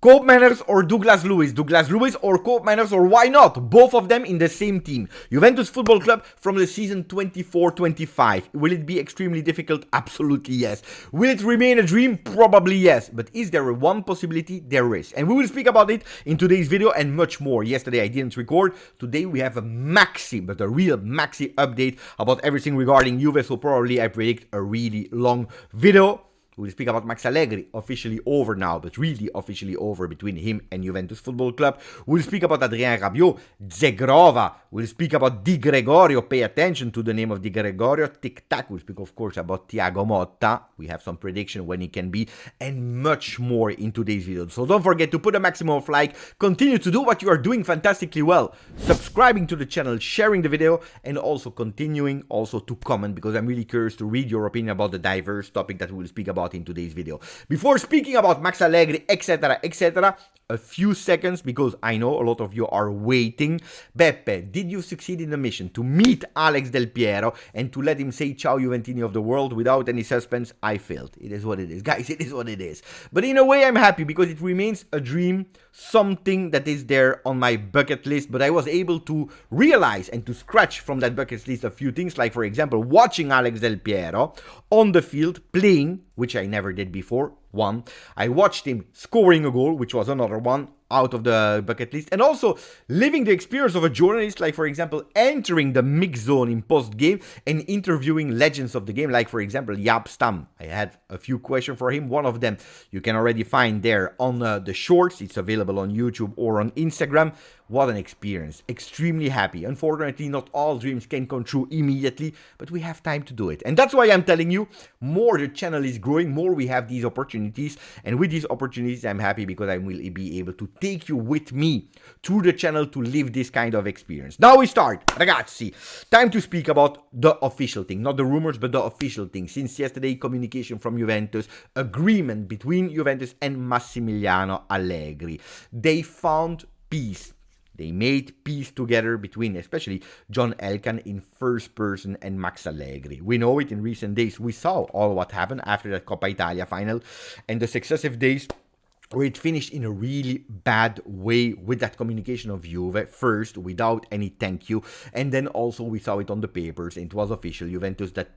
Koopmeiners or Douglas Luiz? Douglas Luiz or Koopmeiners, or why not? Both of them in the same team. Juventus Football Club from the season 24-25. Will it be extremely difficult? Absolutely yes. Will it remain a dream? Probably yes. But is there one possibility? There is. And we will speak about it in today's video and much more. Yesterday I didn't record. Today we have a maxi, but a real maxi update about everything regarding Juve. So probably I predict a really long video. We'll speak about Max Allegri, officially over now, but really officially over between him and Juventus Football Club. We'll speak about Adrien Rabiot, Zegrova. We'll speak about Di Gregorio. Pay attention to the name of Di Gregorio. Tic-tac. We'll speak, of course, about Thiago Motta. We have some prediction when he can be, and much more in today's video. So don't forget to put a maximum of like. Continue to do what you are doing fantastically well. Subscribing to the channel, sharing the video, and also continuing also to comment, because I'm really curious to read your opinion about the diverse topic that we'll speak about in today's video. Before speaking about Max Allegri, etc., etc., a few seconds, because I know a lot of you are waiting. Beppe, did you succeed in the mission to meet Alex Del Piero and to let him say Ciao Juventini of the world without any suspense? I failed. It is what it is. Guys, it is what it is. But in a way, I'm happy because it remains a dream, something that is there on my bucket list, but I was able to realize and to scratch from that bucket list a few things, like, for example, watching Alex Del Piero on the field playing, which I never did before. One, I watched him scoring a goal, which was another one out of the bucket list, and also living the experience of a journalist, like, for example, entering the mix zone in post-game and interviewing legends of the game, like, for example, Jaap Stam. I had a few questions for him. One of them you can already find there on the shorts. It's available on YouTube or on Instagram. What an experience. Extremely happy. Unfortunately, not all dreams can come true immediately, but we have time to do it. And that's why I'm telling you, more the channel is growing, more we have these opportunities. And with these opportunities, I'm happy because I will be able to take you with me through the channel to live this kind of experience. Now we start. Ragazzi, time to speak about the official thing. Not the rumors, but the official thing. Since yesterday, communication from Juventus, agreement between Juventus and Massimiliano Allegri. They found peace. They made peace together between, especially, John Elkann in first person and Max Allegri. We know it in recent days. We saw all what happened after that Coppa Italia final and the successive days where it finished in a really bad way with that communication of Juve. First, without any thank you. And then also we saw it on the papers. And it was official. Juventus that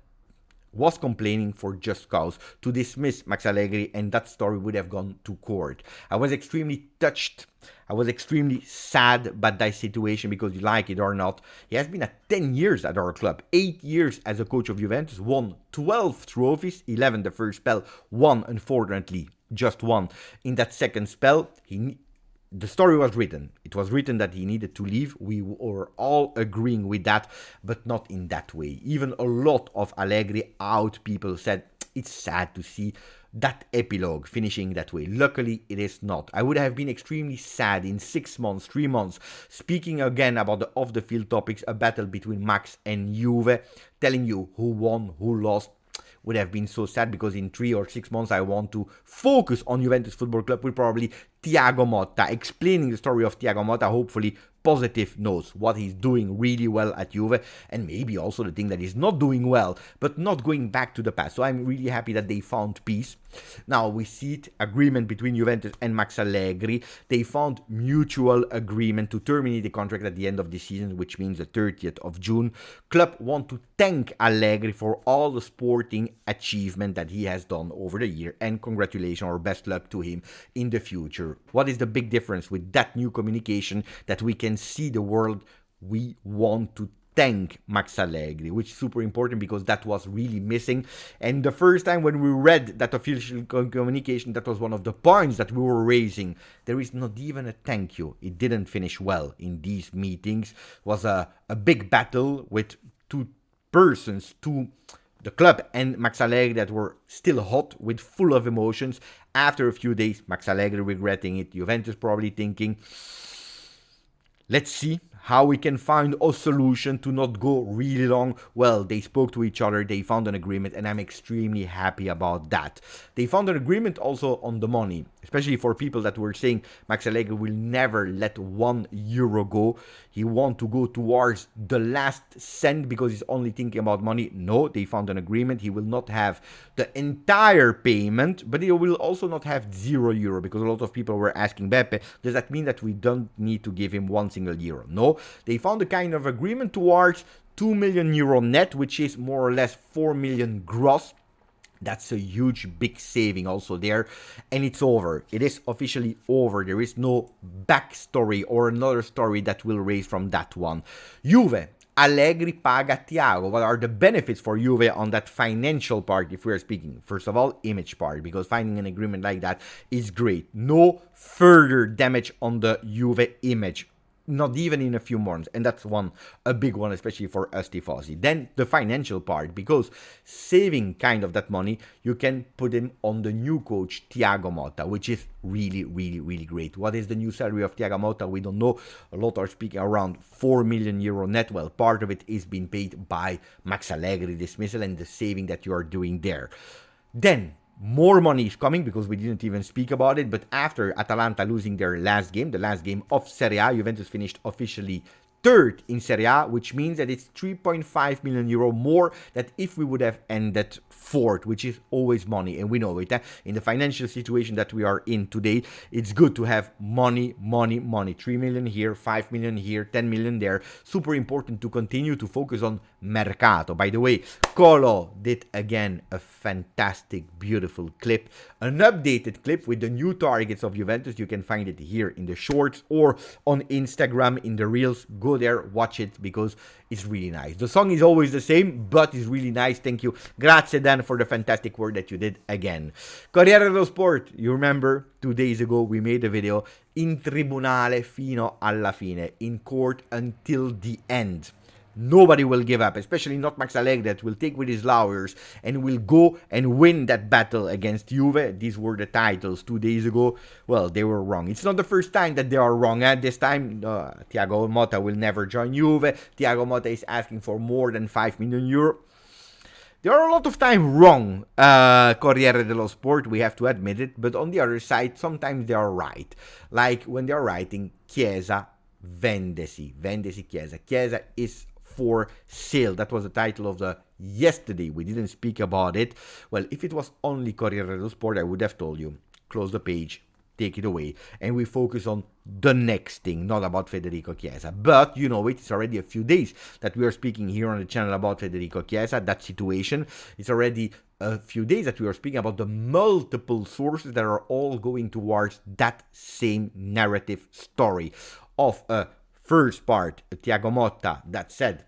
was complaining for just cause to dismiss Max Allegri, and that story would have gone to court. I was extremely touched. I was extremely sad by that situation, because you like it or not, he has been at 10 years at our club, 8 years as a coach of Juventus, won 12 trophies, 11 the first spell, one unfortunately, just one in that second spell. The story was written. It was written that he needed to leave. We were all agreeing with that, but not in that way. Even a lot of Allegri out people said it's sad to see that epilogue finishing that way. Luckily, it is not. I would have been extremely sad in 6 months, 3 months, speaking again about the off-the-field topics, a battle between Max and Juve, telling you who won, who lost. Would have been so sad, because in 3 or 6 months I want to focus on Juventus Football Club with probably Thiago Motta, explaining the story of Thiago Motta, hopefully positive notes, what he's doing really well at Juve, and maybe also the thing that he's not doing well, but not going back to the past. So I'm really happy that they found peace. Now we see it, agreement between Juventus and Max Allegri. They found mutual agreement to terminate the contract at the end of the season, which means the 30th of June. Club want to thank Allegri for all the sporting achievement that he has done over the year, and congratulations or best luck to him in the future. What is the big difference with that new communication? That we can see the world. We want to thank Max Allegri, which is super important, because that was really missing. And the first time when we read that official communication, that was one of the points that we were raising. There is not even a thank you. It didn't finish well in these meetings. It was a big battle with two persons, the club and Max Allegri, that were still hot, with full of emotions. After a few days, Max Allegri regretting it, Juventus probably thinking, let's see how we can find a solution to not go really long. Well, they spoke to each other, they found an agreement, and I'm extremely happy about that. They found an agreement also on the money. especially for people that were saying Max Allegri will never let €1 go. He wants to go towards the last cent because he's only thinking about money. No, they found an agreement. He will not have the entire payment, but he will also not have €0 because a lot of people were asking Beppe, does that mean that we don't need to give him €1 single? No, they found a kind of agreement towards €2 million net, which is more or less 4 million gross. That's a huge, big saving also there. And it's over. It is officially over. There is no backstory or another story that will raise from that one. Juve. Allegri paga Thiago. What are the benefits for Juve on that financial part, if we are speaking? First of all, image part, because finding an agreement like that is great. No further damage on the Juve image. Not even in a few months, and that's a big one, especially for us tifosi. Then the financial part, because saving kind of that money, you can put him on the new coach Thiago Motta, which is really, really, really great. What is the new salary of Thiago Motta? We don't know. A lot are speaking around €4 million net. Well, part of it is being paid by Max Allegri dismissal and the saving that you are doing there. Then more money is coming because we didn't even speak about it. But after Atalanta losing their last game, the last game of Serie A, Juventus finished officially third in Serie A, which means that it's €3.5 million more than if we would have ended fourth, which is always money, and we know it. In the financial situation that we are in today, it's good to have money, money, money. 3 million here, 5 million here, 10 million there. Super important to continue to focus on Mercato. By the way, Colo did again a fantastic, beautiful clip, an updated clip with the new targets of Juventus. You can find it here in the shorts or on Instagram in the reels. Go there, watch it, because it's really nice. The song is always the same, but it's really nice. Thank you. Grazie Dan for the fantastic work that you did again. Corriere dello Sport, you remember 2 days ago we made a video in tribunale fino alla fine, in court until the end. Nobody will give up, especially not Max Allegri, that will take with his lawyers and will go and win that battle against Juve. These were the titles 2 days ago. Well, they were wrong. It's not the first time that they are wrong. This time, Thiago Motta will never join Juve. Thiago Motta is asking for more than €5 million. They are a lot of time wrong, Corriere dello Sport, we have to admit it. But on the other side, sometimes they are right. Like when they are writing, Chiesa, vendesi Chiesa. Chiesa is for sale. That was the title of the yesterday. We didn't speak about it. Well, if it was only Corriere dello Sport, I would have told you, close the page, take it away, and we focus on the next thing, not about Federico Chiesa. But you know, it's already a few days that we are speaking here on the channel about Federico Chiesa, that situation. It's already a few days that we are speaking about the multiple sources that are all going towards that same narrative story of a first part, Thiago Motta, that said,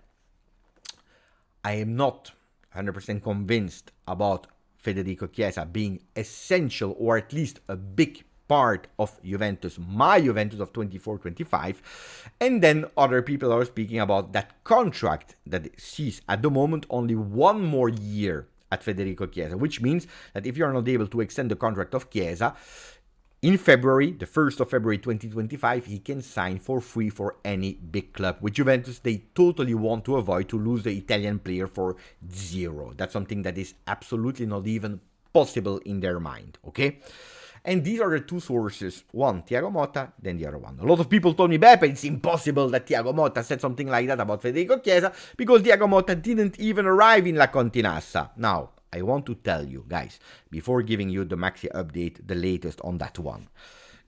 I am not 100% convinced about Federico Chiesa being essential, or at least a big part of Juventus, my Juventus of 24-25. And then other people are speaking about that contract that sees at the moment only 1 more year at Federico Chiesa, which means that if you are not able to extend the contract of Chiesa, in February, the 1st of February 2025, he can sign for free for any big club. With Juventus, they totally want to avoid to lose the Italian player for zero. That's something that is absolutely not even possible in their mind, okay? And these are the two sources. One, Thiago Motta, then the other one. A lot of people told me, Beppe, it's impossible that Thiago Motta said something like that about Federico Chiesa because Thiago Motta didn't even arrive in La Continassa. Now, I want to tell you, guys, before giving you the Maxi update, the latest on that one.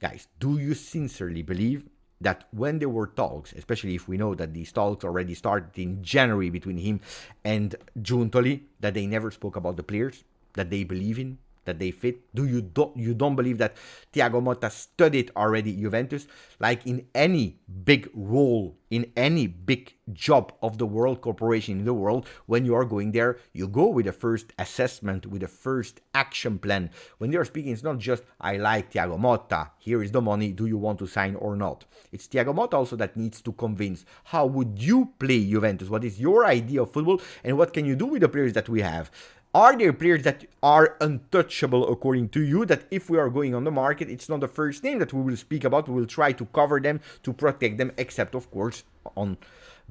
Guys, do you sincerely believe that when there were talks, especially if we know that these talks already started in January between him and Giuntoli, that they never spoke about the players that they believe in, that they fit? You don't believe that Thiago Motta studied already Juventus? Like in any big role, in any big job of the world, corporation in the world, when you are going there, you go with a first assessment, with a first action plan. When they are speaking, it's not just, I like Thiago Motta, here is the money, do you want to sign or not? It's Thiago Motta also that needs to convince, how would you play Juventus? What is your idea of football? And what can you do with the players that we have? Are there players that are untouchable according to you, that if we are going on the market, it's not the first name that we will speak about, we will try to cover them, to protect them, except of course on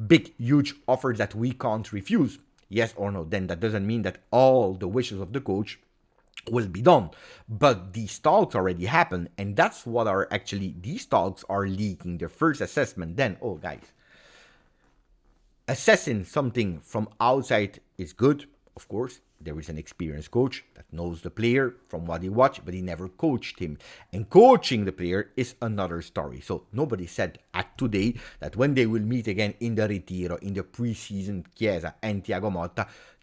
big, huge offers that we can't refuse? Yes or no? Then that doesn't mean that all the wishes of the coach will be done. But these talks already happened, and that's what are actually, these talks are leaking the first assessment. Then, oh guys, assessing something from outside is good, of course. There is an experienced coach that knows the player from what he watched, but he never coached him. And coaching the player is another story. So nobody said at today that when they will meet again in the Retiro, in the preseason, Chiesa and Thiago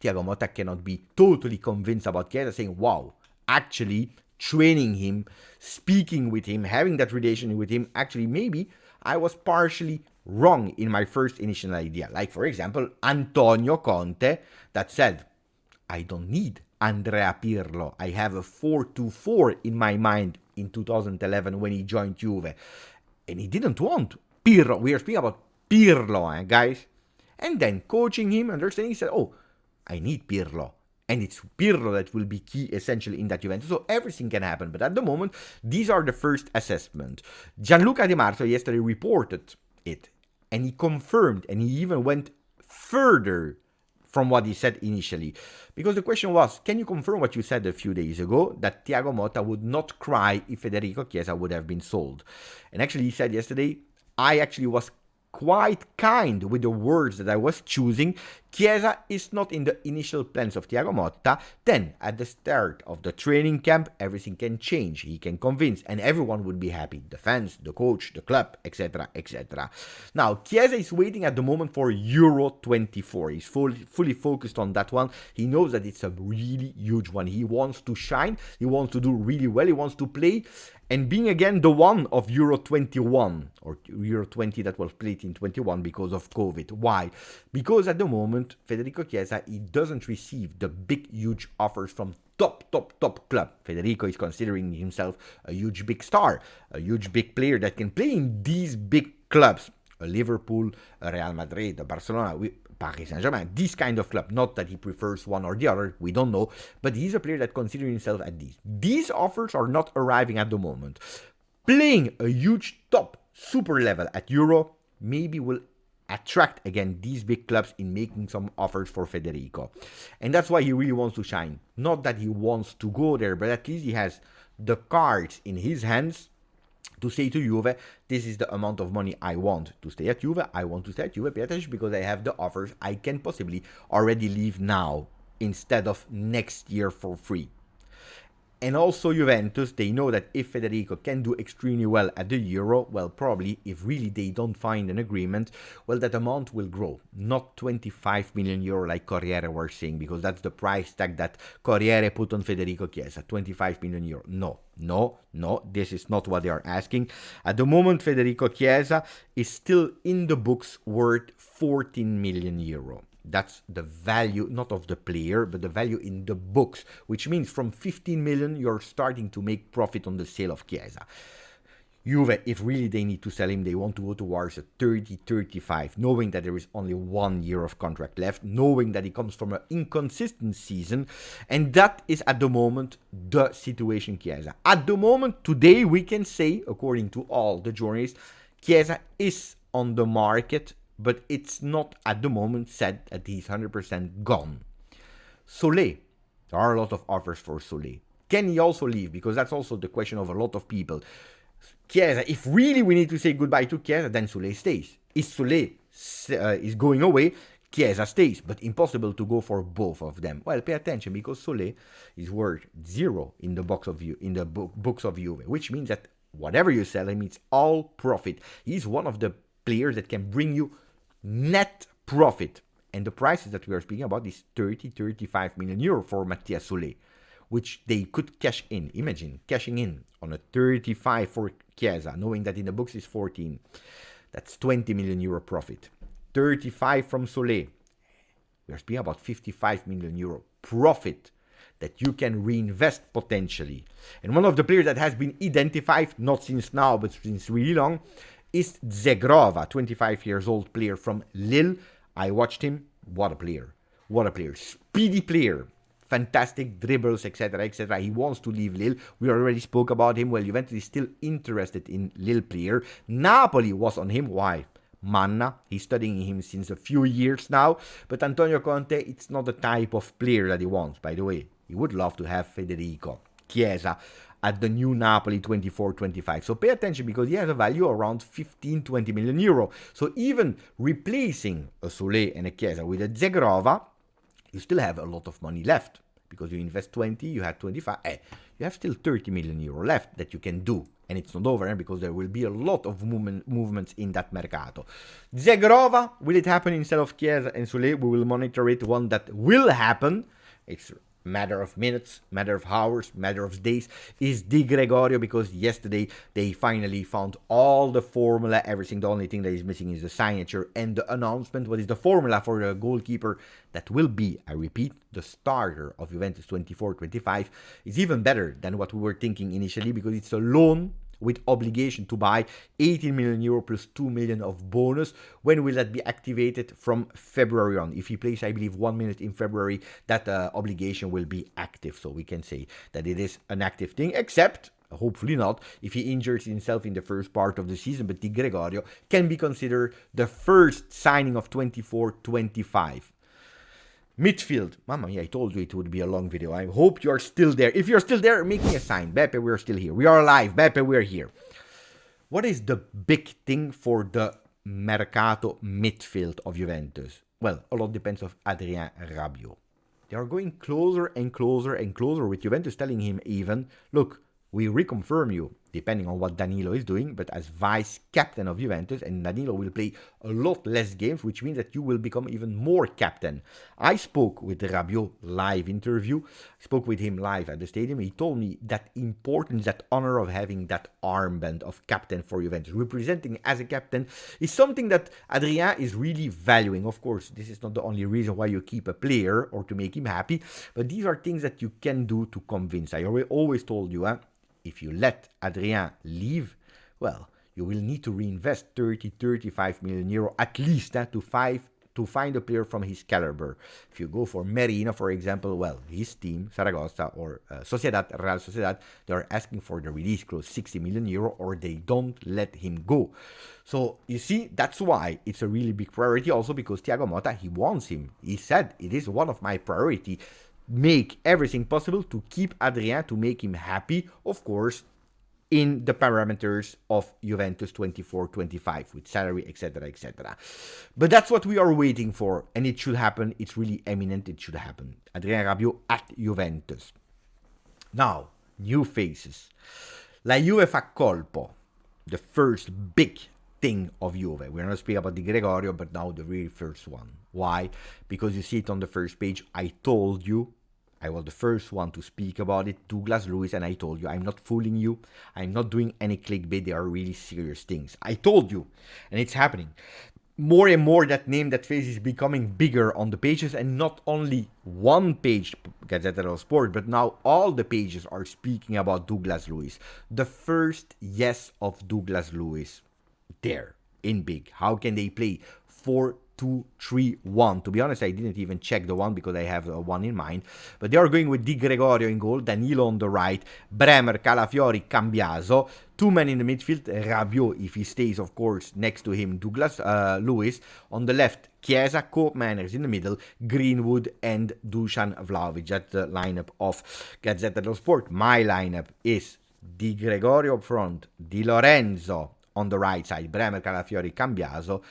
Motta cannot be totally convinced about Chiesa, saying, wow, actually training him, speaking with him, having that relation with him, actually maybe I was partially wrong in my first initial idea. Like, for example, Antonio Conte that said, I don't need Andrea Pirlo. I have a 4-2-4 in my mind in 2011 when he joined Juve. And he didn't want Pirlo. We are speaking about Pirlo, guys. And then coaching him, understanding, he said, oh, I need Pirlo. And it's Pirlo that will be key essentially in that Juventus. So everything can happen. But at the moment, these are the first assessment. Gianluca Di Marzio yesterday reported it. And he confirmed, and he even went further from what he said initially. Because the question was, can you confirm what you said a few days ago, that Thiago Motta would not cry if Federico Chiesa would have been sold? And actually he said yesterday, I actually was quite kind with the words that I was choosing. Chiesa is not in the initial plans of Thiago Motta. Then, at the start of the training camp, everything can change. He can convince, and everyone would be happy. The fans, the coach, the club, etc., etc. Now, Chiesa is waiting at the moment for Euro 24. He's fully focused on that one. He knows that it's a really huge one. He wants to shine. He wants to do really well. He wants to play. And being again the one of Euro 21, or Euro 20 that was played in 21 because of COVID. Why? Because at the moment, Federico Chiesa, he doesn't receive the big, huge offers from top club. Federico is considering himself a huge, big star, a huge, big player that can play in these big clubs. A Liverpool, a Real Madrid, a Barcelona, Paris Saint-Germain, this kind of club. Not that he prefers one or the other, we don't know, but he's a player that considers himself at these. These offers are not arriving at the moment. Playing a huge top super level at Euro maybe will attract again these big clubs in making some offers for Federico. And that's why he really wants to shine. Not that he wants to go there, but at least he has the cards in his hands to say to Juve, this is the amount of money I want to stay at Juve. I want to stay at Juve, pay attention, because I have the offers. I can possibly already leave now instead of next year for free. And also Juventus, they know that if Federico can do extremely well at the Euro, well, probably if really they don't find an agreement, well, that amount will grow. Not 25 million euro like Corriere were saying, because that's the price tag that Corriere put on Federico Chiesa, 25 million euro. No, this is not what they are asking. At the moment, Federico Chiesa is still in the books worth 14 million euro. That's the value, not of the player, but the value in the books, which means from 15 million, you're starting to make profit on the sale of Chiesa. Juve, if really they need to sell him, they want to go towards a 30-35, knowing that there is only 1 year of contract left, knowing that he comes from an inconsistent season, and that is at the moment the situation Chiesa. At the moment, today, we can say, according to all the journalists, Chiesa is on the market, but it's not at the moment said that he's 100% gone. Solé, there are a lot of offers for Solé. Can he also leave? Because that's also the question of a lot of people. Chiesa, if really we need to say goodbye to Chiesa, then Solé stays. If Solé is going away, Chiesa stays, but impossible to go for both of them. Well, pay attention, because Solé is worth 0 in the books of Juve, which means that whatever you sell him, it's all profit. He's one of the players that can bring you net profit. And the prices that we are speaking about is 30-35 million euro for Mattia Solé, which they could cash in. Imagine cashing in on a 35 for Chiesa, knowing that in the books is 14. That's 20 million euro profit. 35 from Solé. We are speaking about 55 million euro profit that you can reinvest potentially. And one of the players that has been identified, not since now, but since really long, is Zegrova, 25 years old player from Lille. I watched him. What a player. What a player. Speedy player. Fantastic dribbles, etc., etc. He wants to leave Lille. We already spoke about him. Well, Juventus is still interested in Lille player. Napoli was on him. Why? Manna. He's studying him since a few years now. But Antonio Conte, it's not the type of player that he wants, by the way. he would love to have Federico, Chiesa, at the new Napoli 24-25. So pay attention because he has a value around 15-20 million euro. So even replacing a Soulé and a Chiesa with a Zegrova, you still have a lot of money left. Because you invest 20, you had 25, you have still 30 million euro left that you can do. And it's not over, because there will be a lot of movements in that Mercato. Zegrova, will it happen instead of Chiesa and Soulé? We will monitor it. One that will happen, it's matter of minutes, matter of hours, matter of days, is Di Gregorio, because yesterday they finally found all the formula, everything. The only thing that is missing is the signature and the announcement. What is the formula for the goalkeeper that will be, I repeat, the starter of Juventus 24-25? Is even better than what we were thinking initially, because it's a loan with obligation to buy, 18 million euro plus 2 million of bonus. When will that be activated? From February on. If he plays, I believe, 1 minute in February, that obligation will be active. So we can say that it is an active thing, except, hopefully not, if he injures himself in the first part of the season. But Di Gregorio can be considered the first signing of 24-25. Midfield. Mamma mia, I told you it would be a long video. I hope you are still there. If you're still there, make me a sign. Beppe, we're still here. We are alive. Beppe, we're here. What is the big thing for the Mercato midfield of Juventus? Well, a lot depends on Adrien Rabiot. They are going closer and closer and closer, with Juventus telling him even, look, we reconfirm you, depending on what Danilo is doing, but as vice captain of Juventus, and Danilo will play a lot less games, which means that you will become even more captain. I spoke with Rabiot live interview, spoke with him live at the stadium. He told me that importance, that honor of having that armband of captain for Juventus, representing as a captain, is something that Adrien is really valuing. Of course, this is not the only reason why you keep a player or to make him happy, but these are things that you can do to convince. I always told you, if you let Adrien leave, well, you will need to reinvest 30-35 million euro at least to find a player from his caliber. If you go for Merino, for example, well, his team, Saragossa or Real Sociedad, they are asking for the release clause, 60 million euro, or they don't let him go. So, you see, that's why it's a really big priority, also because Thiago Motta, he wants him. He said, it is one of my priority. Make everything possible to keep Adrien, to make him happy, of course, in the parameters of Juventus 24-25 with salary, etc., etc. But that's what we are waiting for, and it should happen. It's really imminent. It should happen. Adrien Rabiot at Juventus. Now, new faces. La Juve fa colpo, the first big thing of Juve. We're not speaking about Di Gregorio, but now the very first one. Why? Because you see it on the first page. I told you, I was the first one to speak about it, Douglas Luiz, and I told you, I'm not fooling you. I'm not doing any clickbait. They are really serious things. I told you, and it's happening. More and more, that name, that face is becoming bigger on the pages, and not only one page, Gazzetta dello Sport, but now all the pages are speaking about Douglas Luiz. The first yes of Douglas Luiz. There, in big. How can they play 4-2-3-1? To be honest, I didn't even check the one because I have one in mind. But they are going with Di Gregorio in goal, Danilo on the right, Bremer, Calafiori, Cambiaso. Two men in the midfield, Rabiot, if he stays, of course, next to him, Douglas Luiz. On the left, Chiesa, Koopmeiners in the middle, Greenwood and Dusan Vlahovic. That's the lineup of Gazzetta dello Sport. My lineup is Di Gregorio up front, Di Lorenzo on the right side, Bremer, Calafiori, Cambiaso,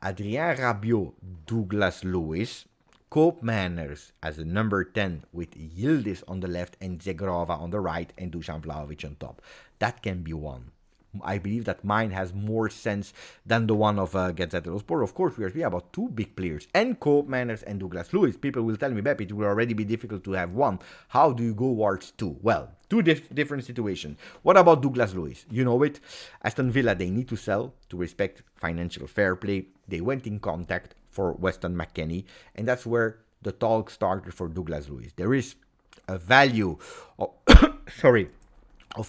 Adrien Rabiot, Douglas Luiz, Koopmeiners as the number 10 with Yildiz on the left and Zegrova on the right and Dusan Vlahovic on top. That can be one. I believe that mine has more sense than the one of Gazzetta dello Sport. Of course, we are speaking about two big players, and Koopmeiners and Douglas Luiz. People will tell me, Beppe, it will already be difficult to have one. How do you go towards two? Well, two different situations. What about Douglas Luiz? You know it. Aston Villa, they need to sell to respect financial fair play. They went in contact for Weston McKennie, and that's where the talk started for Douglas Luiz. There is a value of, of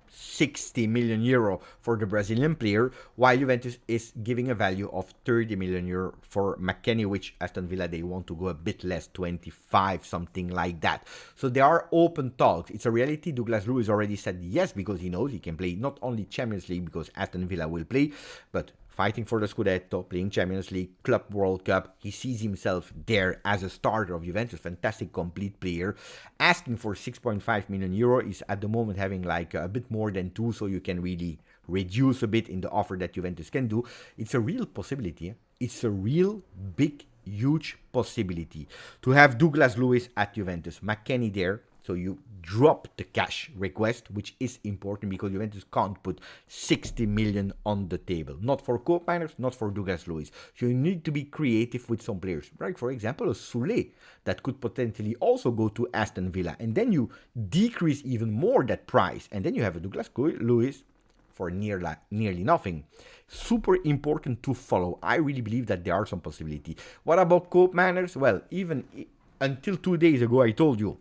60 million euro for the Brazilian player, while Juventus is giving a value of 30 million euro for McKennie, which Aston Villa, they want to go a bit less, 25, something like that. So there are open talks. It's a reality. Douglas Luiz already said yes, because he knows he can play not only Champions League, because Aston Villa will play, but fighting for the Scudetto, playing Champions League, Club World Cup. He sees himself there as a starter of Juventus, fantastic complete player. Asking for 6.5 million euro is at the moment having like a bit more than 2, so you can really reduce a bit in the offer that Juventus can do. It's a real possibility. It's a real big, huge possibility to have Douglas Luiz at Juventus, McKennie there. So you drop the cash request, which is important because Juventus can't put 60 million on the table. Not for Koopmeiners, not for Douglas Luiz. So you need to be creative with some players. Like, for example, a Soule that could potentially also go to Aston Villa. And then you decrease even more that price. And then you have a Douglas Luiz for nearly nothing. Super important to follow. I really believe that there are some possibility. What about Koopmeiners? Well, even until 2 days ago, I told you,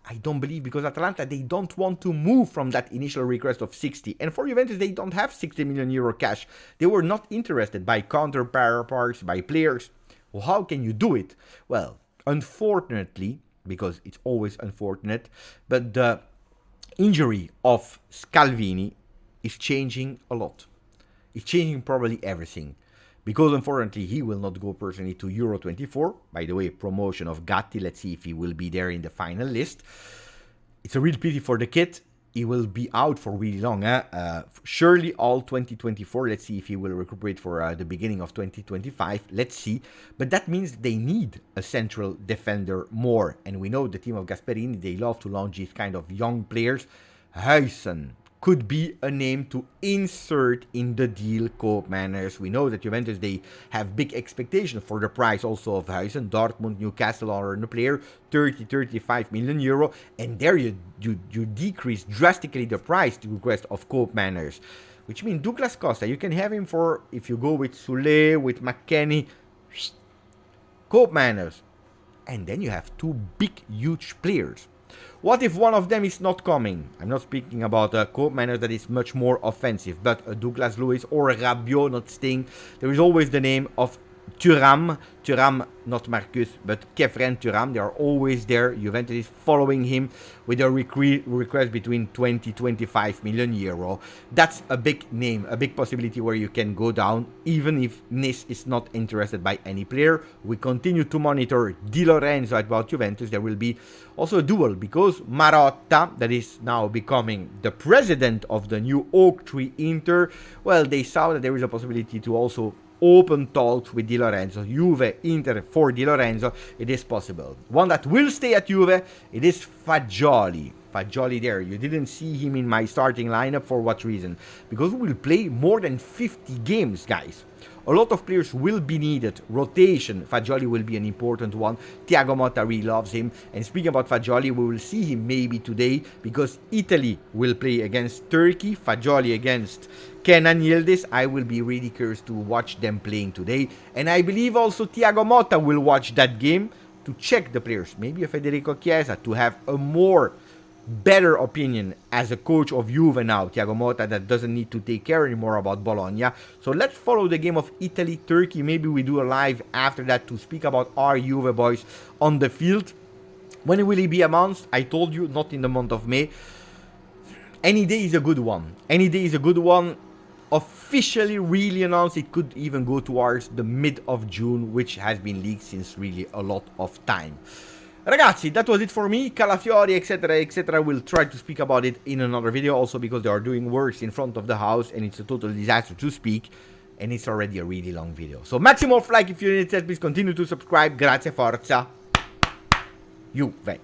I don't believe, because Atalanta, they don't want to move from that initial request of 60. And for Juventus, they don't have 60 million euro cash. They were not interested by counterparts, by players. Well, how can you do it? Well, unfortunately, because it's always unfortunate, but the injury of Scalvini is changing a lot. It's changing probably everything. Because unfortunately, he will not go personally to Euro 24. By the way, promotion of Gatti. Let's see if he will be there in the final list. It's a real pity for the kid. He will be out for really long. Surely all 2024. Let's see if he will recuperate for the beginning of 2025. Let's see. But that means they need a central defender more. And we know the team of Gasperini, they love to launch these kind of young players. Huijsen could be a name to insert in the deal. Koopmeiners. We know that Juventus, they have big expectations for the price also of Huijsen. Dortmund, Newcastle are on the player, 30-35 million euro. And there you decrease drastically the price to request of Koopmeiners. Which means Douglas Costa, you can have him for, if you go with Soule, with McKennie, Koopmeiners. And then you have two big, huge players. What if one of them is not coming? I'm not speaking about a Koopmeiners that is much more offensive, but a Douglas Luiz or a Rabiot not staying. There is always the name of Thuram, not Marcus, but Kefren Thuram. They are always there. Juventus is following him with a request between 20-25 million euro. That's a big name, a big possibility where you can go down, even if Nice is not interested by any player. We continue to monitor Di Lorenzo about Juventus. There will be also a duel because Marotta, that is now becoming the president of the new Oak Tree Inter, well, they saw that there is a possibility to also open talks with Di Lorenzo. Juve, Inter for Di Lorenzo, it is possible. One that will stay at Juve, it is Fagioli. Fagioli there. You didn't see him in my starting lineup. For what reason? Because we will play more than 50 games, guys. A lot of players will be needed. Rotation. Fagioli will be an important one. Thiago Motta really loves him. And speaking about Fagioli, we will see him maybe today because Italy will play against Turkey. Fagioli against Kenan Yildiz. I will be really curious to watch them playing today. And I believe also Thiago Motta will watch that game to check the players. Maybe a Federico Chiesa to have a more better opinion as a coach of Juve now. Thiago Motta that doesn't need to take care anymore about Bologna. So let's follow the game of Italy-Turkey. Maybe we do a live after that to speak about our Juve boys on the field. When will he be announced? I told you, not in the month of May. Any day is a good one. Any day is a good one. Officially really announced, it could even go towards the mid of June, which has been leaked since really a lot of time. Ragazzi, that was it for me. Calafiori, etc, etc. We'll try to speak about it in another video, also because they are doing works in front of the house and it's a total disaster to speak. And it's already a really long video. So maximum like if you need it, please continue to subscribe. Grazie, forza. Juve.